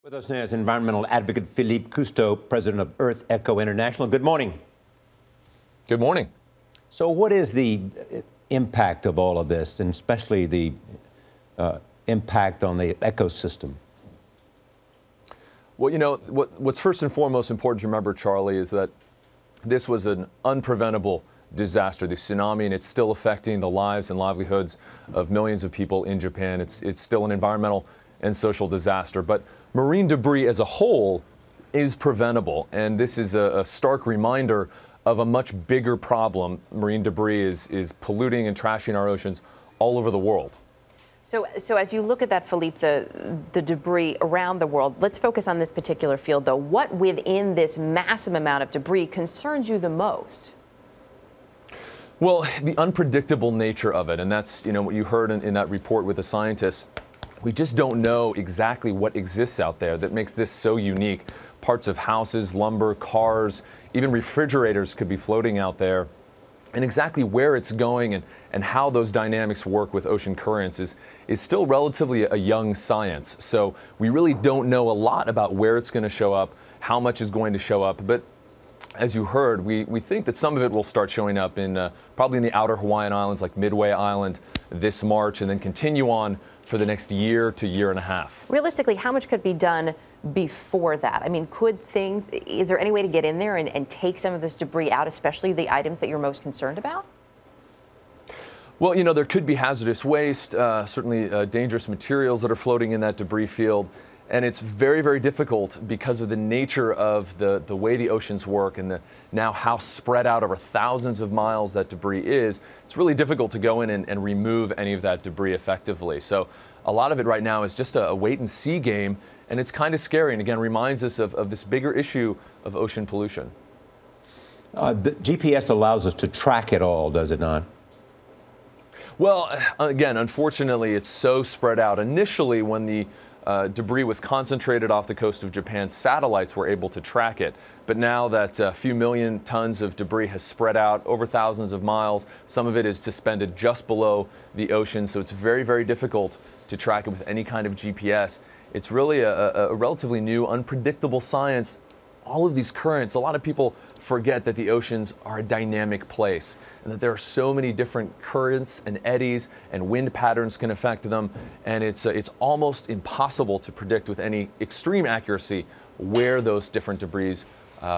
With us now is environmental advocate Philippe Cousteau, president of EarthEcho International. Good morning. Good morning. So what is the impact of all of this, and especially the impact on the ecosystem? Well, you know, what's first and foremost important to remember, Charlie, is that this was an unpreventable disaster, the tsunami, and it's still affecting the lives and livelihoods of millions of people in Japan. It's still an environmental and social disaster. But marine debris as a whole is preventable, and this is a stark reminder of a much bigger problem. Marine debris is polluting and trashing our oceans all over the world. So as you look at that, Philippe, the debris around the world, let's focus on this particular field, though. What within this massive amount of debris concerns you the most? Well, the unpredictable nature of it, and that's, you know, what you heard in that report with the scientists. We just don't know exactly what exists out there that makes this so unique. Parts of houses, lumber, cars, even refrigerators could be floating out there. And exactly where it's going and how those dynamics work with ocean currents is still relatively a young science. So we really don't know a lot about where it's going to show up, how much is going to show up. But as you heard, we think that some of it will start showing up in probably in the outer Hawaiian Islands like Midway Island this March, and then continue on for the next year to year and a half. Realistically, how much could be done before that? I mean, is there any way to get in there and take some of this debris out, especially the items that you're most concerned about? Well, you know, there could be hazardous waste, certainly dangerous materials that are floating in that debris field. And it's very, very difficult because of the nature of the way the oceans work and now how spread out over thousands of miles that debris is. It's really difficult to go in and remove any of that debris effectively. So a lot of it right now is just a wait and see game, and it's kind of scary, and again reminds us of this bigger issue of ocean pollution. The GPS allows us to track it all, does it not? Well, again, unfortunately, it's so spread out. Initially, when the debris was concentrated off the coast of Japan, satellites were able to track it. But now that a few million tons of debris has spread out over thousands of miles, some of it is suspended just below the ocean, so it's very, very difficult to track it with any kind of GPS. It's really a relatively new, unpredictable science. All of these currents, a lot of people forget that the oceans are a dynamic place and that there are so many different currents and eddies and wind patterns can affect them, and it's almost impossible to predict with any extreme accuracy where those different debris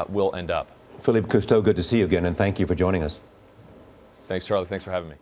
will end up. Philippe Cousteau, good to see you again, and thank you for joining us. Thanks, Charlie. Thanks for having me.